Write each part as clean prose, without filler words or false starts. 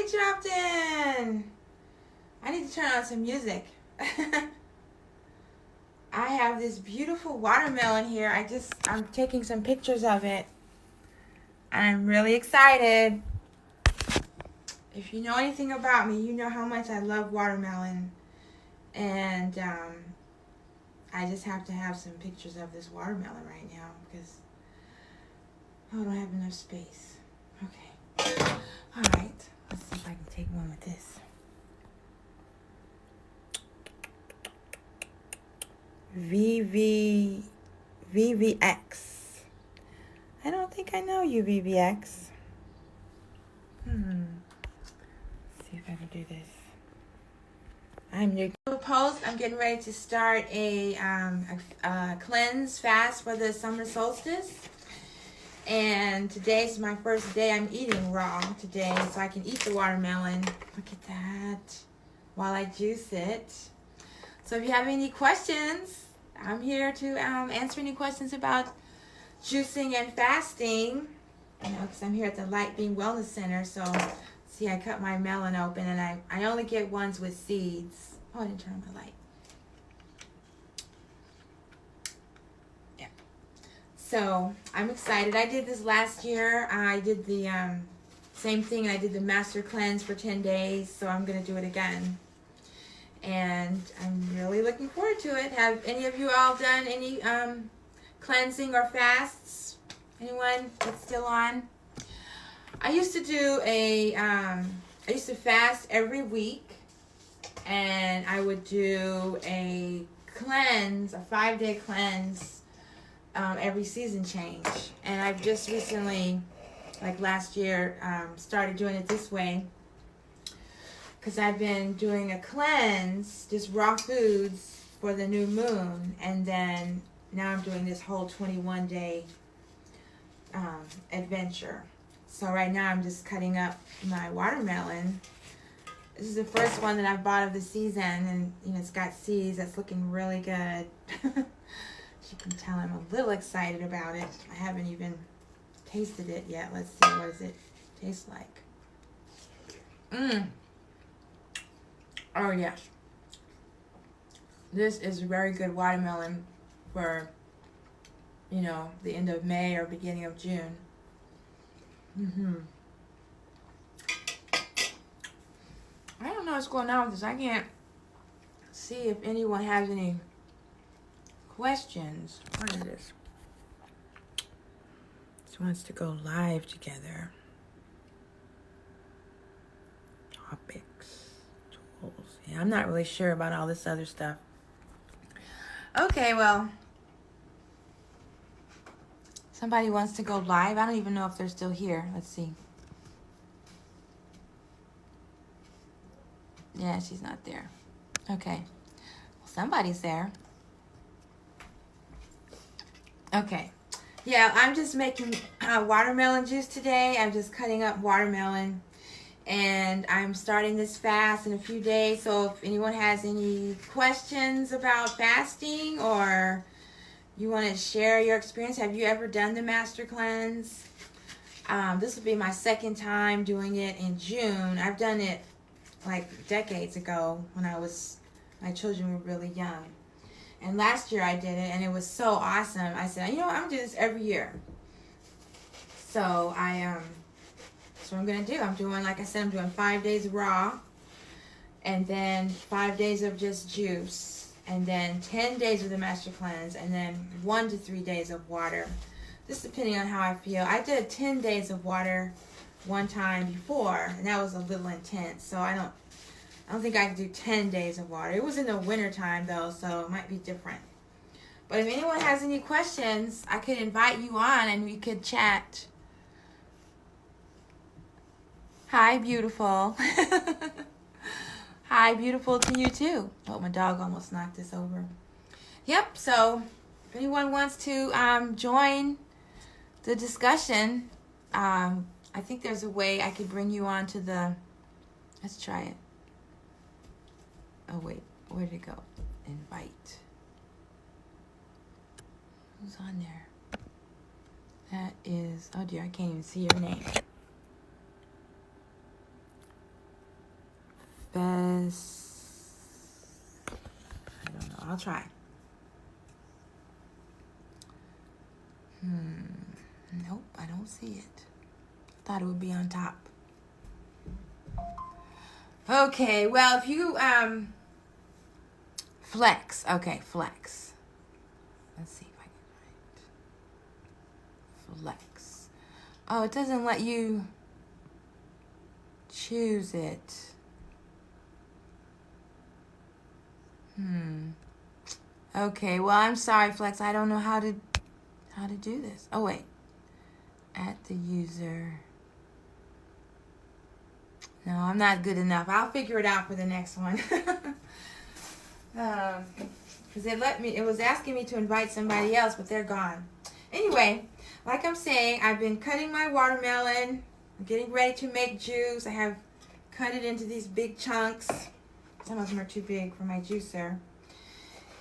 Somebody dropped in. I need to turn on some music. I have this beautiful watermelon here. I'm taking some pictures of it. I'm really excited. If you know anything about me, you know how much I love watermelon. And I just have to have some pictures of this watermelon right now because I don't have enough space. Okay. All right. Let's see if I can take one with this. VVX. I don't think I know you, VVX. Let's see if I can do this. I'm new. Post. I'm getting ready to start a cleanse fast for the summer solstice. And today's my first day I'm eating raw today, so I can eat the watermelon. Look at that. While I juice it. So if you have any questions, I'm here to answer any questions about juicing and fasting. You know, because I'm here at the Light Being Wellness Center. So, see, I cut my melon open, and I only get ones with seeds. Oh, I didn't turn on my light. Yeah. So, I'm excited. I did this last year. I did the same thing. I did the master cleanse for 10 days. So, I'm going to do it again. And I'm really looking forward to it. Have any of you all done any cleansing or fasts? Anyone that's still on? I used to do I used to fast every week, and I would do a cleanse, a 5-day cleanse, every season change. And I've just recently, like last year, started doing it this way. Because I've been doing a cleanse, just raw foods for the new moon. And then now I'm doing this whole 21-day adventure. So right now I'm just cutting up my watermelon. This is the first one that I've bought of the season. And, you know, it's got seeds. That's looking really good. As you can tell, I'm a little excited about it. I haven't even tasted it yet. Let's see, what does it taste like? Oh, yes. This is very good watermelon for, you know, the end of May or beginning of June. I don't know what's going on with this. I can't see if anyone has any questions. What is this? This wants to go live together. Topics. Yeah, I'm not really sure about all this other stuff. Okay, well, somebody wants to go live. I don't even know if they're still here. Let's see. Yeah, she's not there. Okay. Well, somebody's there. Okay. Yeah, I'm just making watermelon juice today. I'm just cutting up watermelon. And I'm starting this fast in a few days. So if anyone has any questions about fasting, or you want to share your experience, have you ever done the master cleanse? This will be my second time doing it in June. I've done it like decades ago when my children were really young. And last year I did it, and it was so awesome. I said, you know what, I'm going to do this every year. So that's what I'm going to do. I'm doing, like I said, I'm doing 5 days raw, and then 5 days of just juice, and then 10 days of the master cleanse, and then 1 to 3 days of water. Just depending on how I feel. I did 10 days of water one time before, and that was a little intense. So I don't think I could do 10 days of water. It was in the winter time though, so it might be different. But if anyone has any questions, I could invite you on and we could chat. Hi, beautiful. Hi, beautiful to you too. Oh, my dog almost knocked this over. Yep, so if anyone wants to join the discussion, I think there's a way I could bring you on to the... Let's try it. Oh, wait. Where did it go? Invite. Who's on there? That is... Oh, dear. I can't even see your name. this? I don't know. I'll try. Nope, I don't see it. Thought it would be on top. Okay, well, if you flex. Okay, flex. Let's see if I can find flex. Oh, it doesn't let you choose it. Okay, well, I'm sorry, Flex. I don't know how to do this. Oh, wait. At the user. No, I'm not good enough. I'll figure it out for the next one. Because it was asking me to invite somebody else, but they're gone. Anyway, like I'm saying, I've been cutting my watermelon. I'm getting ready to make juice. I have cut it into these big chunks. Some of them are too big for my juicer.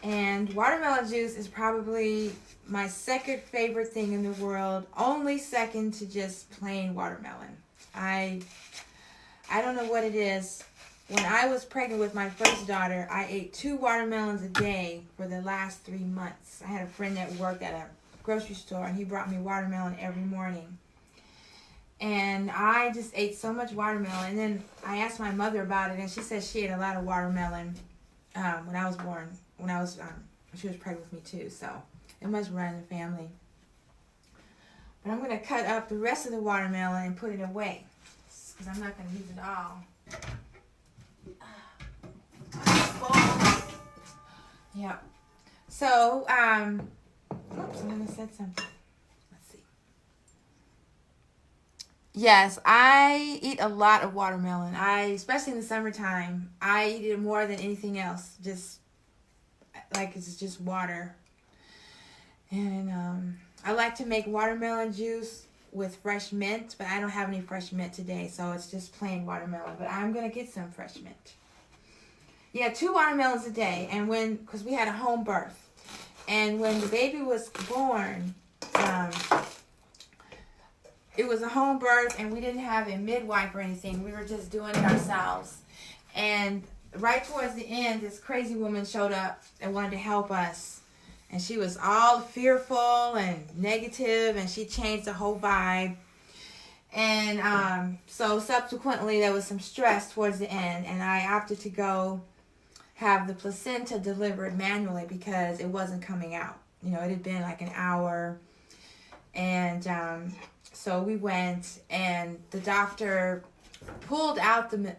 And watermelon juice is probably my second favorite thing in the world, only second to just plain watermelon. I don't know what it is. When I was pregnant with my first daughter, I ate 2 watermelons a day for the last 3 months. I had a friend that worked at a grocery store, and he brought me watermelon every morning. And I just ate so much watermelon. And then I asked my mother about it, and she said she ate a lot of watermelon when I was born. She was pregnant with me too, so it must run in the family. But I'm going to cut up the rest of the watermelon and put it away, because I'm not going to use it all. Yep. So, oops, I'm going to say something. Let's see. Yes, I eat a lot of watermelon. Especially in the summertime, I eat it more than anything else. Just like it's just water. And I like to make watermelon juice with fresh mint, but I don't have any fresh mint today, so it's just plain watermelon. But I'm going to get some fresh mint. Yeah, 2 watermelons a day, and because we had a home birth. And when the baby was born, it was a home birth, and we didn't have a midwife or anything. We were just doing it ourselves. And right towards the end, this crazy woman showed up and wanted to help us. And she was all fearful and negative, and she changed the whole vibe. And so subsequently, there was some stress towards the end, and I opted to go have the placenta delivered manually because it wasn't coming out. You know, it had been like an hour. And so we went, and the doctor pulled out the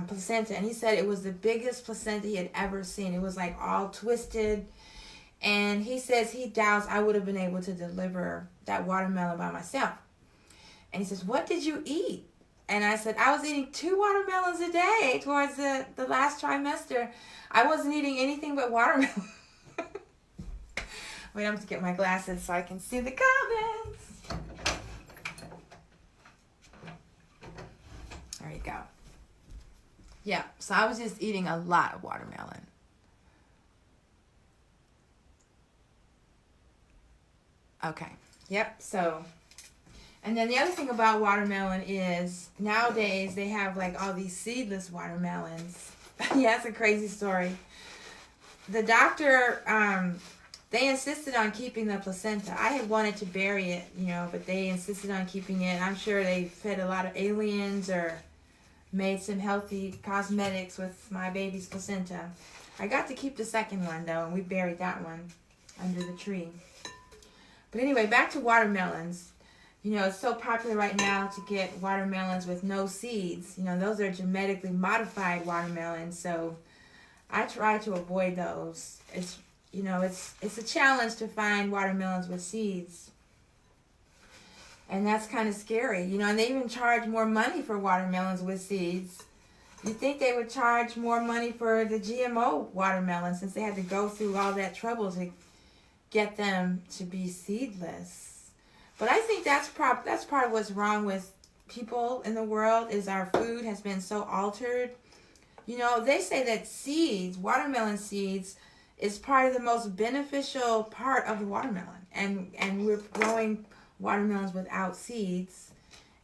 placenta, and he said it was the biggest placenta he had ever seen. It was like all twisted, and he says he doubts I would have been able to deliver that watermelon by myself. And he says, "What did you eat?" And I said, "I was eating 2 watermelons a day towards the last trimester. I wasn't eating anything but watermelon." Wait, I'm going to get my glasses so I can see the comments. There you go. Yeah, so I was just eating a lot of watermelon. Okay, yep, so. And then the other thing about watermelon is nowadays they have like all these seedless watermelons. Yeah, it's a crazy story. The doctor, they insisted on keeping the placenta. I had wanted to bury it, but they insisted on keeping it. I'm sure they fed a lot of aliens or made some healthy cosmetics with my baby's placenta. I got to keep the second one though, and we buried that one under the tree. But anyway, back to watermelons. It's so popular right now to get watermelons with no seeds. Those are genetically modified watermelons, so I try to avoid those. It's a challenge to find watermelons with seeds. And that's kind of scary, and they even charge more money for watermelons with seeds. You'd think they would charge more money for the GMO watermelon since they had to go through all that trouble to get them to be seedless. But I think that's part of what's wrong with people in the world is our food has been so altered. They say that seeds, watermelon seeds, is part of the most beneficial part of the watermelon. And we're growing watermelons without seeds.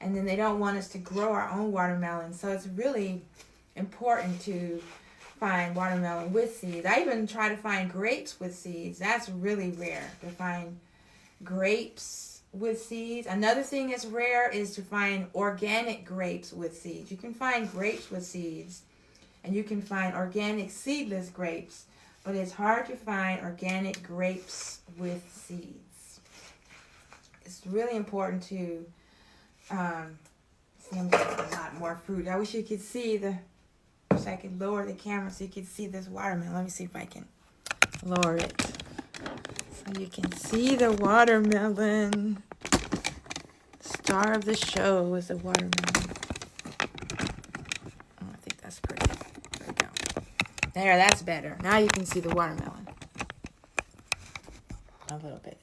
And then they don't want us to grow our own watermelon. So it's really important to find watermelon with seeds. I even try to find grapes with seeds. That's really rare to find grapes with seeds. Another thing that's rare is to find organic grapes with seeds. You can find grapes with seeds, and you can find organic seedless grapes, but it's hard to find organic grapes with seeds. It's really important to see, I'm getting a lot more fruit. I wish you could see wish I could lower the camera so you could see this watermelon. Let me see if I can lower it so you can see the watermelon. Star of the show is the watermelon. Oh, I think that's pretty. There we go. There, that's better. Now you can see the watermelon. A little bit.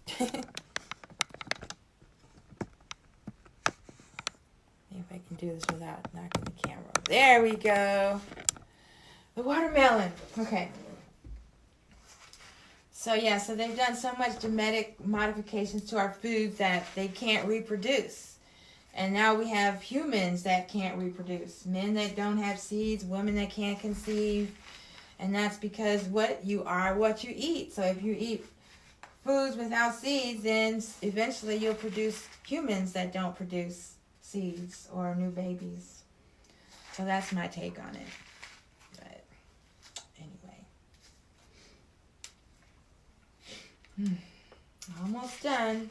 See if I can do this without knocking the camera over. There we go. The watermelon. Okay. So yeah, so they've done so much genetic modifications to our foods that they can't reproduce. And now we have humans that can't reproduce. Men that don't have seeds, women that can't conceive. And that's because what you are, what you eat. So if you eat foods without seeds, then eventually you'll produce humans that don't produce seeds or new babies. So that's my take on it. But anyway. Almost done.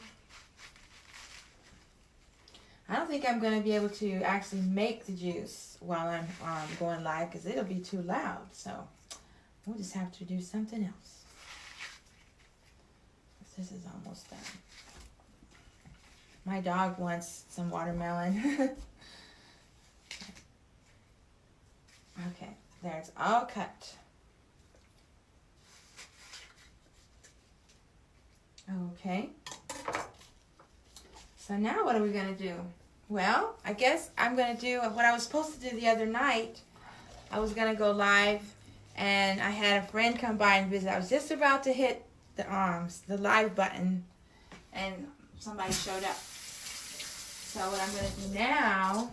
I don't think I'm going to be able to actually make the juice while I'm going live because it'll be too loud. So we'll just have to do something else. This is almost done. My dog wants some watermelon. Okay, there it's all cut. Okay. So now what are we going to do? Well, I guess I'm going to do what I was supposed to do the other night. I was going to go live, and I had a friend come by and visit. I was just about to hit the live button, and somebody showed up. So what I'm going to do now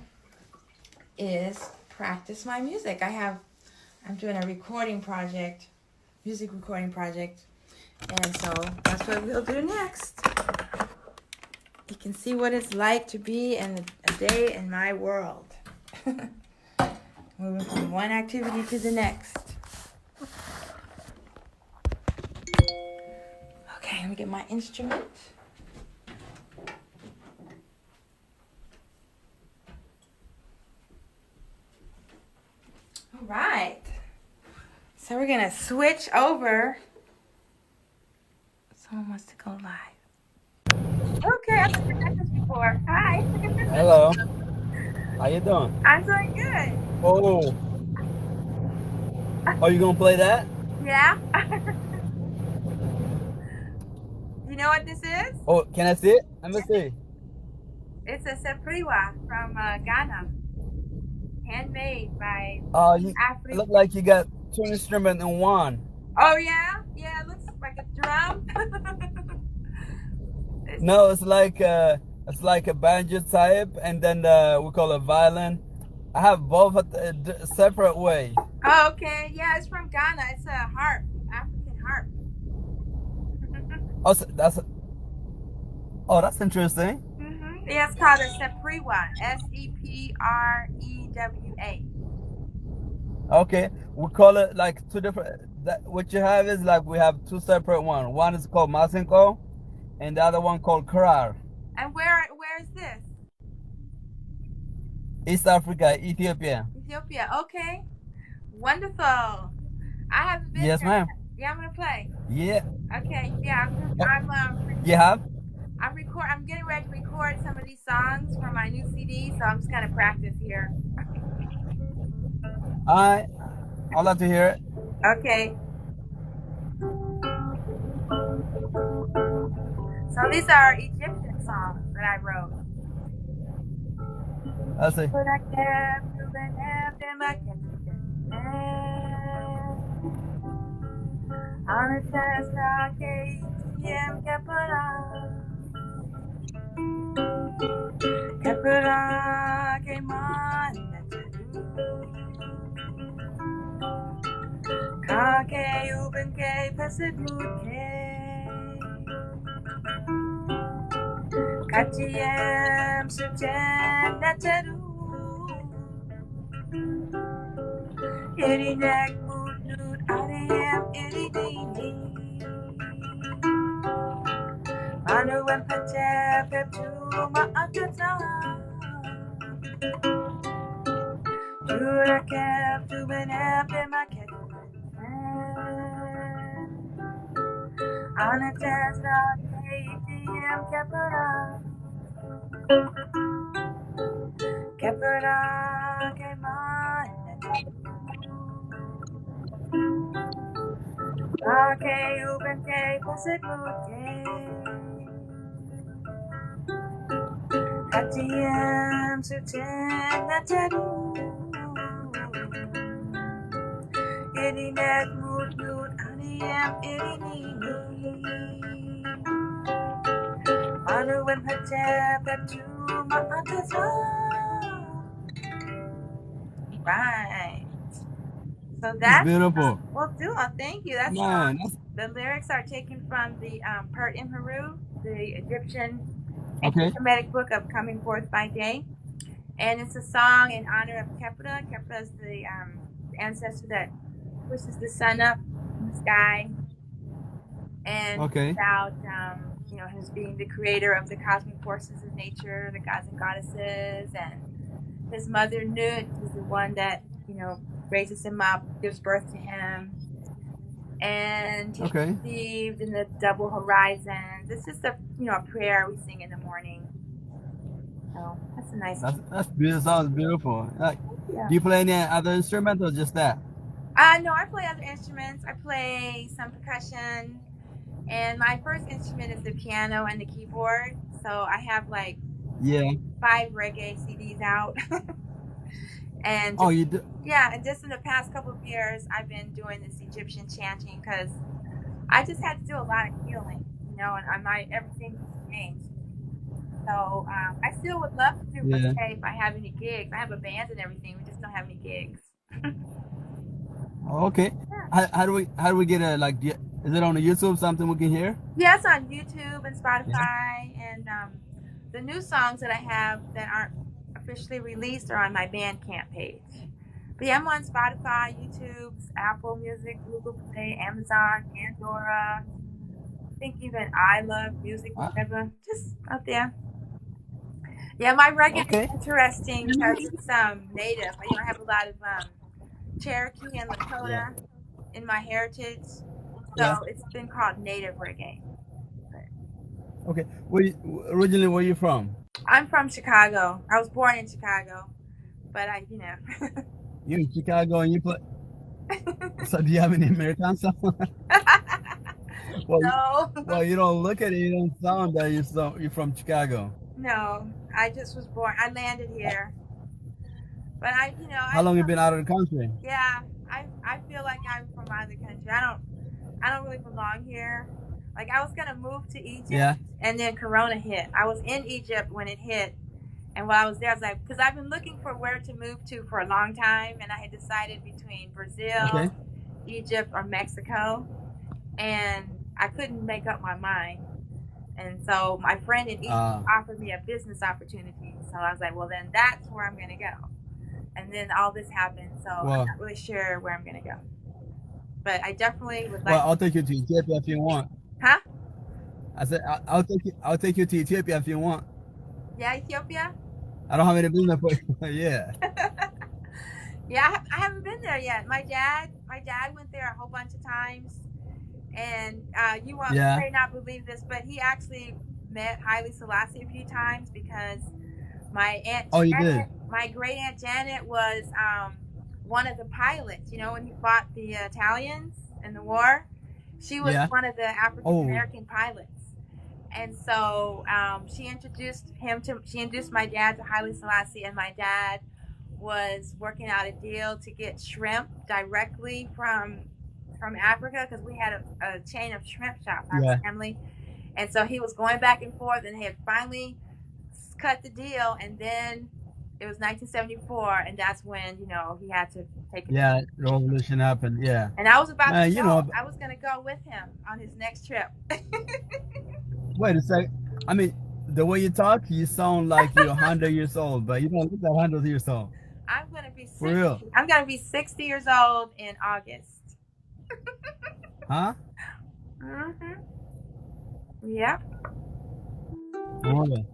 is practice my music. I'm doing a recording project, music recording project, and so that's what we'll do next. You can see what it's like to be in a day in my world. Moving from one activity to the next. Okay, let me get my instrument. All right. So we're going to switch over. Someone wants to go live. Okay, I've never done this before. Hi. Hello. How you doing? I'm doing good. Oh. Are you gonna play that? Yeah. You know what this is? Oh, can I see it? Let me see. It's a sepriwa from Ghana. Handmade by You African. look like you got two instruments in one. Oh, yeah? Yeah, it looks like a drum. No, it's like a banjo type, and then we call it violin. I have both separate ways. Oh, okay. Yeah, it's from Ghana. It's a harp, African harp. Oh, that's interesting. Mm-hmm. Yeah, it's called a sepriwa. Seprewa. Okay, we call it like two different. What you have is like we have two separate ones. One is called Maatical, and the other one called Krar. And where is this? East Africa, Ethiopia. Ethiopia. Okay. Wonderful. I haven't been Yes, there. ma'am. Yeah, I'm gonna play. Yeah. Okay. Yeah, You have? I'm getting ready to record some of these songs for my new CD, so I'm just gonna practice here. I'd love to hear it. Okay. So these are Egyptian songs that I wrote. Let's see. Ake uben ke pasidmut ke. Katiem sujen neteru. Irinek mutnut ariem iridini. Manu empate peptuma atata. Jura kep tu benep emaket. Anatesra keitiem kepera. Kepera keman. Ake uben ke pasigmut ke. Atiem sutin nateru. Irinet mutnut aniem irinini. Manu empate peptuma atata. Right. So That's that's beautiful. well, thank you. That's Man, that's the lyrics are taken from the Pert in Heru, the Egyptian okay. ancient Kemetic book of Coming Forth by Day, and it's a song in honor of Kepra. Kepra is the ancestor that pushes the sun up in the sky, and Okay. about his being the creator of the cosmic forces of nature, the gods and goddesses, and his mother Nut is the one that raises him up, gives birth to him, and he's Okay. conceived in the double horizons. It's just a prayer we sing in the morning. So that's a nice. That's beautiful. Sounds beautiful. Like, Yeah. do you play any other instrument or just that? No, I play other instruments. I play some percussion, and my first instrument is the piano and the keyboard. So I have like Yeah. 5 reggae CDs out. And Oh, just, you do. yeah, and just in the past couple of years, I've been doing this Egyptian chanting because I just had to do a lot of healing, and everything just changed. So I still would love to do Yeah. reggae if I have any gigs. I have a band and everything. We just don't have any gigs. Okay. Yeah. How do we get a like? Is it on the YouTube something we can hear? Yes, on YouTube and Yeah. Spotify, and the new songs that I have that aren't officially released are on my Bandcamp page. But yeah, I'm on Spotify, YouTube, Apple Music, Google Play, Amazon, Pandora. I think even I Love Music, Ah, whatever, just out there. Yeah, my reggae is okay. interesting because it's native. I have a lot of Cherokee and Yeah. Lakota in my heritage, so Yeah. it's been called native reggae. But Okay. Originally, where you from? I'm from Chicago. I was born in Chicago, but You in Chicago and you play. So do you have any American song? well, no, you don't look at it. You don't sound that you're from Chicago. no. I just was born. I landed here, but How long you been out of the country? yeah. I feel like I'm from out of the country. I don't really belong here. Like I was gonna move to Egypt, Yeah. and then Corona hit. I was in Egypt when it hit, and while I was there, I was like, because I've been looking for where to move to for a long time, and I had decided between Okay. Brazil, Egypt, or Mexico, and I couldn't make up my mind. And so my friend in Egypt Uh. offered me a business opportunity, so I was like, well, then that's where I'm gonna go. And then all this happened, so I'm Well. not really sure where I'm gonna go. But I definitely would Well, like. I'll take you to Ethiopia if you want. Huh? I said I'll take you. I'll take you to Ethiopia if you want. Yeah, Ethiopia. I don't have any business for you. Yeah. Yeah, I haven't been there yet. My dad went there a whole bunch of times, and you Yeah. may not believe this, but he actually met Haile Selassie a few times because my aunt Oh, you did. Janet, my great aunt Janet, was one of the pilots. When he fought the Italians in the war, she was Yeah. one of the African Oh. American pilots. And so she introduced my dad to Haile Selassie, and my dad was working out a deal to get shrimp directly from Africa because we had a chain of shrimp shops, our Yeah. family, and so he was going back and forth, and he had finally cut the deal, and then It was 1974, and that's when he had to take it. Yeah, revolution happened. Yeah, And I was about to man. go. I was gonna go with him on his next trip. Wait a sec. I mean, the way you talk, you sound like you're 100 years old, but you don't look like 100 years old. I'm gonna be For 60. real. I'm gonna be 60 years old in August. Huh? Mm-hmm. Yep. Really?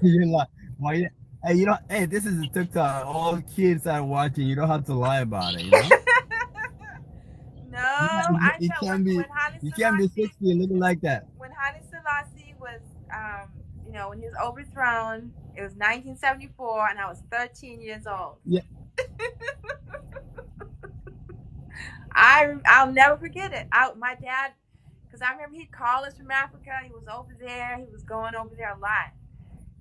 You're like, why? Hey, you don't. Hey, this is a TikTok. All kids are watching. You don't have to lie about it. No, You, I you know can't be. when Haile You can't be Selassie 60 and looking like that. when Haile Selassie was when he was overthrown, it was 1974, and I was 13 years old. Yeah. I'll never forget it. My dad, because I remember he'd call us from Africa. He was over there. He was going over there a lot.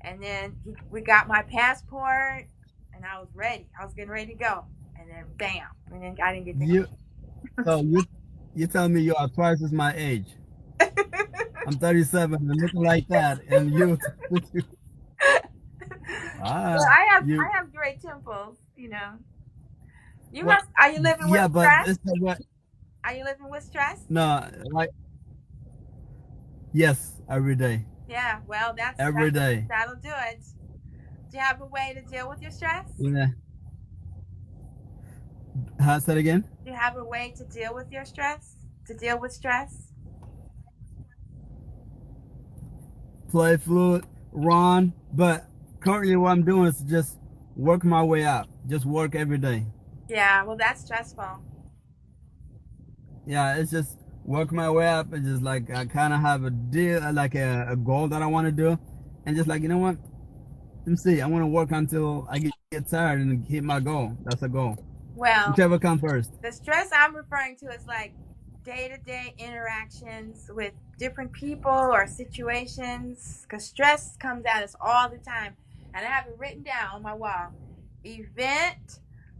And then we got my passport, and I was ready. I was getting ready to go. And then bam, and then I didn't get to So you tell me you are twice as my age. I'm 37 and looking like that, and you. Well, I have great temples. You Well, must. Are you living with yeah, but stress? it's the what? Are you living with stress? No, like yes, every day. Yeah. Well, Every day. that'll do it. Do you have a way to deal with your stress? Yeah. Say it again. Do you have a way to deal with your stress? To deal with stress? Play flute, run, but currently what I'm doing is just work my way up. Just work every day. Yeah. Well, that's stressful. Yeah, it's just work my way up. It's just like I kind of have a deal, like a goal that I want to do, and just like, you know what? Let me see. I want to work until I get tired and hit my goal. That's a goal. Well, Whichever comes first. the stress I'm referring to is like day-to-day interactions with different people or situations, because stress comes at us all the time. And I have it written down on my wall: event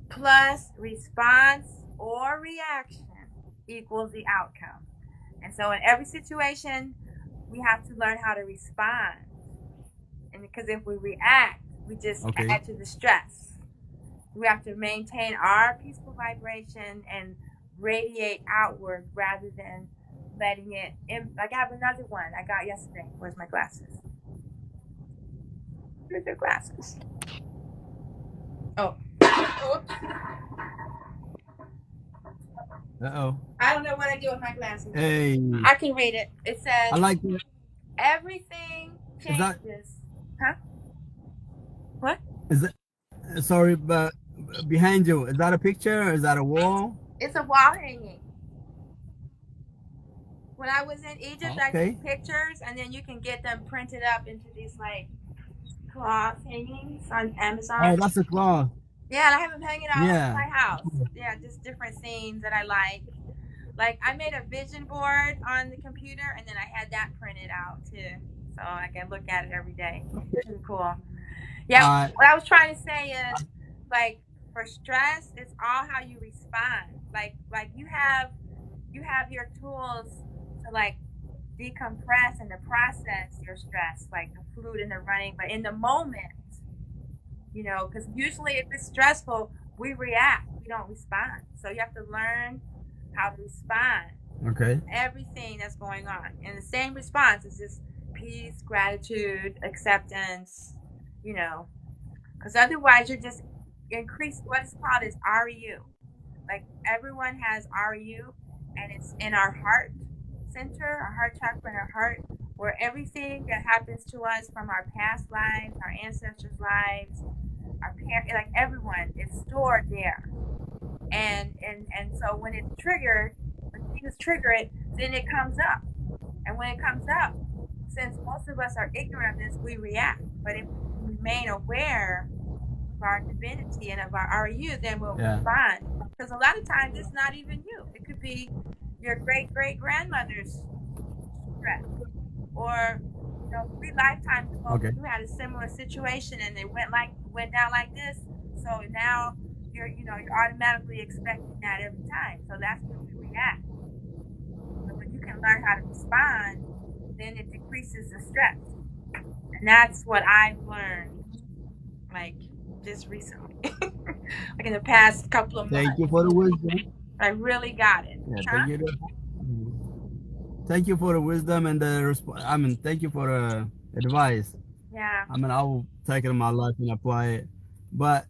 plus response or reaction equals the outcome. And so in every situation, we have to learn how to respond. And because if we react, we just add to the stress. We have to maintain our peaceful vibration and radiate outward rather than letting it in. Like I have another one I got yesterday. Where's my glasses? Where's your glasses? Oh. Uh-oh. I don't know what I do with my glasses. Hey. I can read it. It says, I like it. Everything changes. Huh? What? Is it? Sorry, but behind you, is that a picture or is that a wall? It's a wall hanging. When I was in Egypt, I took pictures, and then you can get them printed up into these like cloth hangings on Amazon. Oh, that's a cloth. Yeah, and I have them hanging out in my house. Yeah, just different scenes that I like. Like I made a vision board on the computer, and then I had that printed out too, so I can look at it every day. Pretty cool. Yeah, what I was trying to say is, like, for stress, it's all how you respond. Like you have your tools to like decompress and to process your stress, like the food and the running, but in the moment, because usually if it's stressful, we react, we don't respond. So you have to learn how to respond. Okay. Everything that's going on, and the same response is just peace, gratitude, acceptance. Because otherwise you're just increase what is called is REU. Like everyone has REU, and it's in our heart center, our heart chakra, and our heart, where everything that happens to us from our past lives, our ancestors' lives, our parents, like everyone, is stored there. And so when it's triggered, when things trigger it, then it comes up. And when it comes up, since most of us are ignorant of this, we react. But if we remain aware of our divinity and of our REU, then we'll respond. Because a lot of times it's not even you. It could be your great-great-grandmother's stress. Or 3 lifetimes ago, you had a similar situation and it went down like this. So now you're automatically expecting that every time. So that's when we react. But when you can learn how to respond, then it decreases the stress. And that's what I've learned, like, just recently, like in the past couple of Thank you months. for the wisdom. I really got it. Yeah, Huh? thank you for the wisdom and the I mean, thank you for the advice. Yeah. I mean, I will take it in my life and apply it. But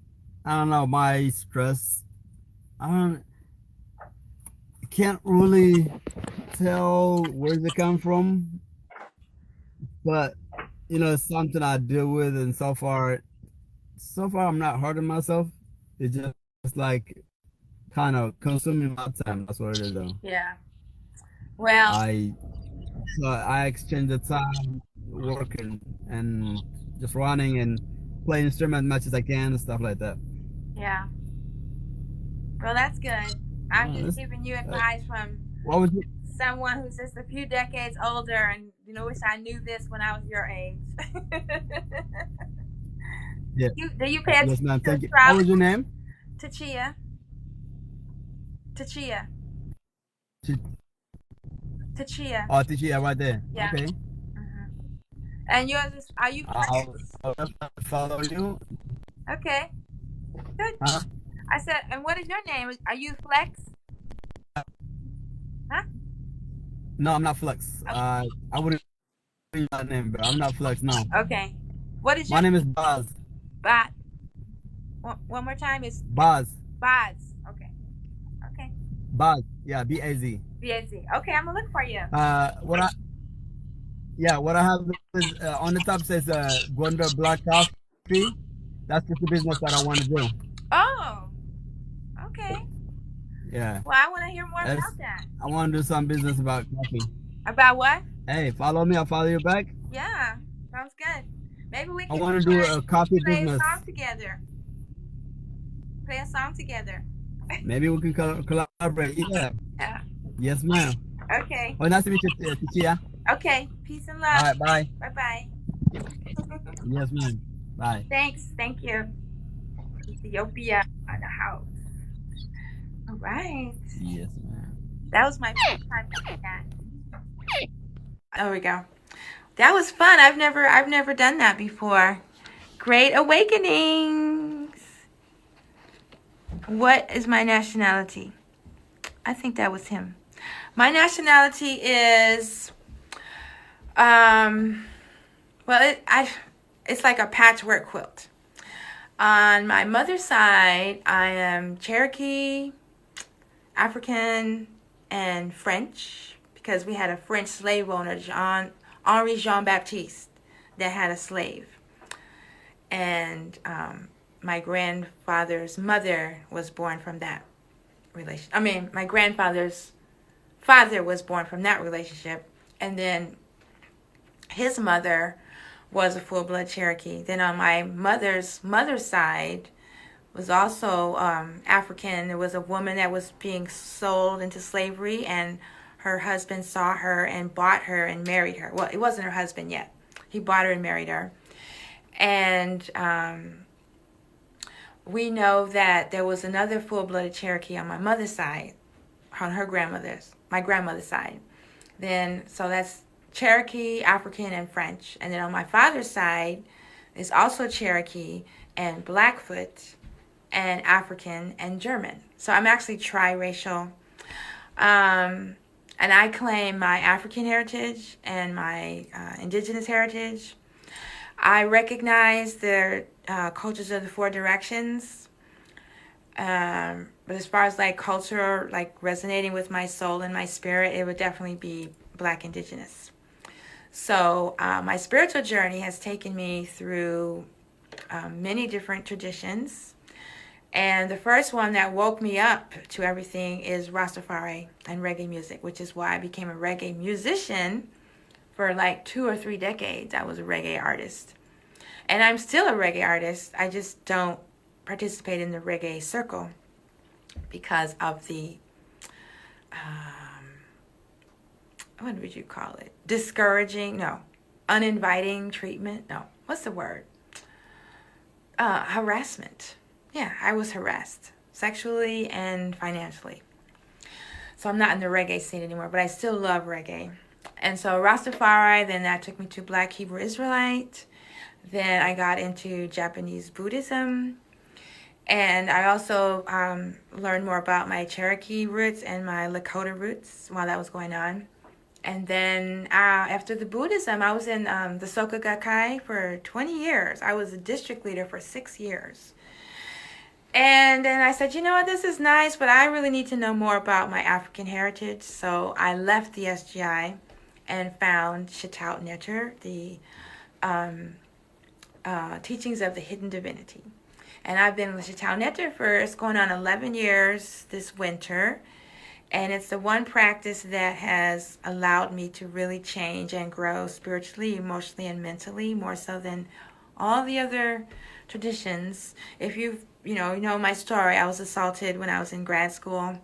I don't know, my stress. I don't, can't really tell where it come from, but it's something I deal with, and so far I'm not hurting myself. It's just like kind of consuming my time. That's what it is, though. Yeah. Well, I So I exchange the time working and just running and playing instrument much as I can and stuff like that. yeah. Well, that's good. I'm Uh, just this, giving you uh, advice from what was it? someone who's just a few decades older and wish I knew this when I was your age. Yeah, Do you pay yes, attention ma'am. to Thank you. What was your astrology? name? Tachia. Tachia. Tachia. Oh, Tchiya, right there. Yeah. Okay. Hmm. And yours is, are you Flex? I'll definitely follow you. Okay. Good. Huh? I said, and what is your name? Are you Flex? Huh? No, I'm not Flex. I wouldn't use that name, but I'm not Flex. No, Okay. What is your my name is Baz. Bot? One more time. It's Baz. Bods. Okay. Okay. Baz. Yeah, B-A-Z. BAZ. Okay, I'm gonna look for you. What I Yeah, what I have is on the top says Gwenda Black Coffee. That's just the business that I want to do. Oh, okay. Yeah, Well, I want to hear more that's about that. I want to do some business about coffee. About what? Hey, follow me. I'll follow you back. Yeah, sounds good. Maybe we I can want to do a coffee play a business. song together. Play a song together. Maybe we can collaborate. Yeah. Yeah. Yes, ma'am. Okay. Oh, nice to meet you, Tchiya. Okay. Peace and All love. right, bye. Bye bye. Yes, ma'am. Bye. Thanks. Thank you. Ethiopia on the house. All right. Yes, ma'am. That was my first time doing that. There we go. That was fun. I've never done that before. Great awakenings. What is my nationality? I think that was him. My nationality is um well it's like a patchwork quilt. On my mother's side, I am Cherokee, African, and French because we had a French slave owner, Henri Jean Baptiste, that had a slave. And my grandfather's mother was born from that relation. I mean, my grandfather's father was born from that relationship, and then his mother was a full-blood Cherokee. Then on my mother's side was also African. There was a woman that was being sold into slavery, and her husband saw her and bought her and married her. Well, it wasn't her husband yet. He bought her and married her. And we know that there was another full-blooded Cherokee on my mother's side, on my grandmother's side. Then, so that's Cherokee, African, and French. And then on my father's side is also Cherokee and Blackfoot and African and German. So I'm actually triracial. And I claim my African heritage and my indigenous heritage. I recognize the cultures of the four directions. But as far as like culture, like resonating with my soul and my spirit, it would definitely be Black indigenous. So my spiritual journey has taken me through many different traditions. And the first one that woke me up to everything is Rastafari and reggae music, which is why I became a reggae musician. For like 2 or 3 decades, I was a reggae artist. And I'm still a reggae artist. I just don't participate in the reggae circle because of the, what would you call it? Discouraging? No. Uninviting treatment? No. What's the word? Harassment. Yeah, I was harassed sexually and financially. So I'm not in the reggae scene anymore, but I still love reggae. And so Rastafari, then that took me to Black Hebrew Israelite. Then I got into Japanese Buddhism. And I also learned more about my Cherokee roots and my Lakota roots while that was going on. And then after the Buddhism, I was in the Soka Gakkai for 20 years. I was a district leader for 6 years. And then I said, you know what, this is nice, but I really need to know more about my African heritage. So I left the SGI and found Shataut Neter, the teachings of the hidden divinity. And I've been with Shataut Neter for, it's going on 11 years this winter. And it's the one practice that has allowed me to really change and grow spiritually, emotionally, and mentally, more so than all the other traditions. If you know my story, I was assaulted when I was in grad school,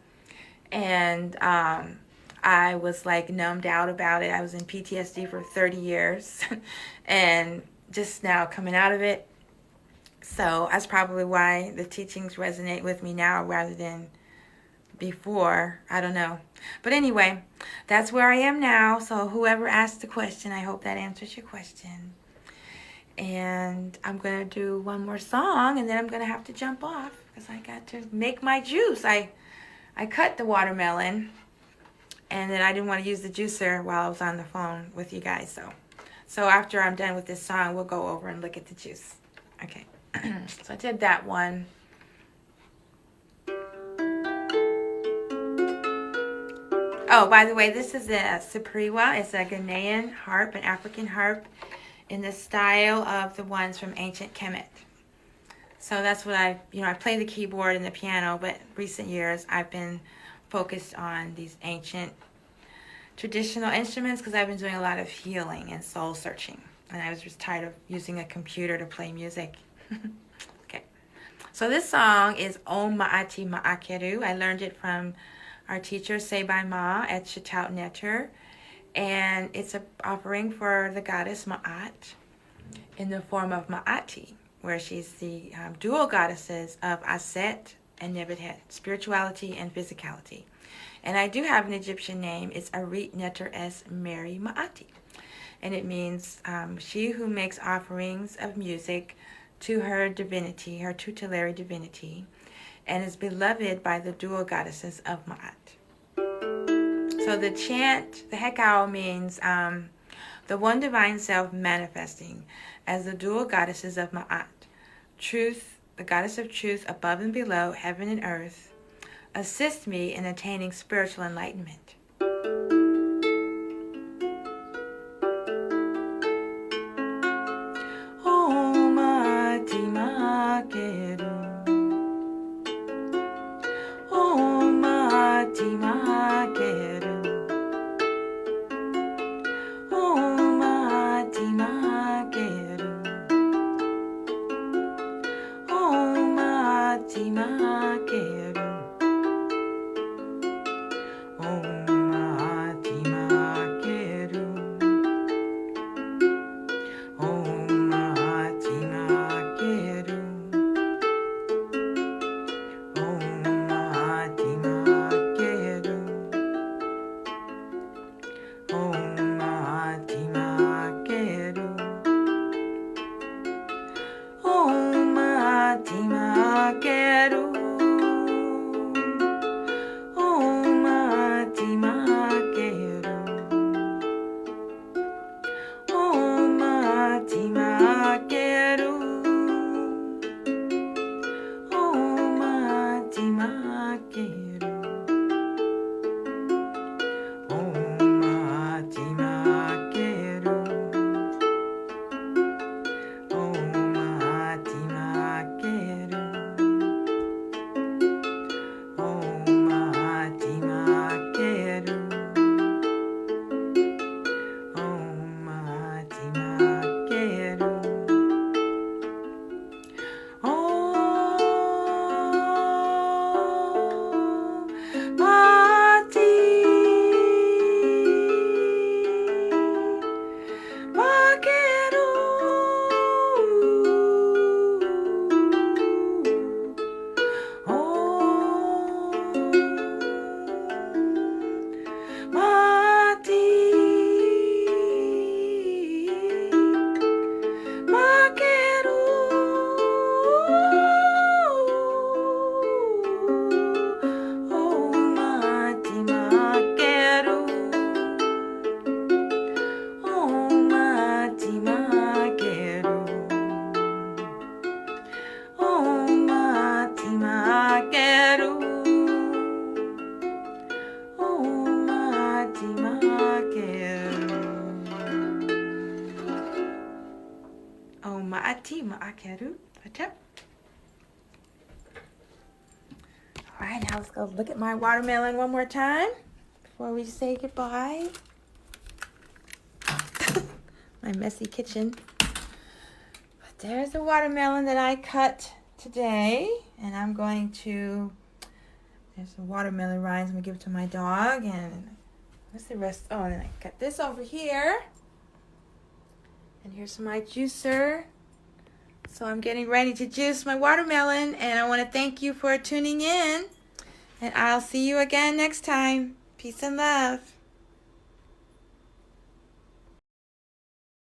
and I was like numbed out about it. I was in PTSD for 30 years, and just now coming out of it. So that's probably why the teachings resonate with me now rather than before. I don't know. But anyway, that's where I am now. So whoever asked the question, I hope that answers your question. And I'm going to do one more song, and then I'm going to have to jump off because I got to make my juice. I cut the watermelon, and then I didn't want to use the juicer while I was on the phone with you guys. So after I'm done with this song, we'll go over and look at the juice. Okay. So I did that one. Oh, by the way, this is a Sipriwa. It's a Ghanaian harp, an African harp, in the style of the ones from ancient Kemet. So that's what I play the keyboard and the piano, but recent years I've been focused on these ancient traditional instruments because I've been doing a lot of healing and soul searching. And I was just tired of using a computer to play music. Okay. So this song is Om Ma'ati Ma'akeru. I learned it from our teacher, Sebai Ma, at Shataut Neter. And it's an offering for the goddess Ma'at in the form of Ma'ati, where she's the dual goddesses of Aset and Nebuchadnezzar, spirituality and physicality. And I do have an Egyptian name. It's Arit Neter Es Mary Ma'ati. And it means she who makes offerings of music to her divinity, her tutelary divinity, and is beloved by the dual goddesses of Ma'at. So the chant, the Hekau, means the one divine self manifesting as the dual goddesses of Ma'at. Truth, the goddess of truth above and below, heaven and earth, assist me in attaining spiritual enlightenment. Om Mati Makeru. Om Mati Makeru. Om Mati Makeru. Om Mati Makeru. Om Ati Ma'akeru Hotep. Alright, now let's go look at my watermelon one more time before we say goodbye. My messy kitchen. But there's the watermelon that I cut today. And I'm going to, there's the watermelon rinds. I'm going to give it to my dog. And what's the rest? Oh, and then I got this over here. And here's my juicer. So I'm getting ready to juice my watermelon. And I want to thank you for tuning in. And I'll see you again next time. Peace and love.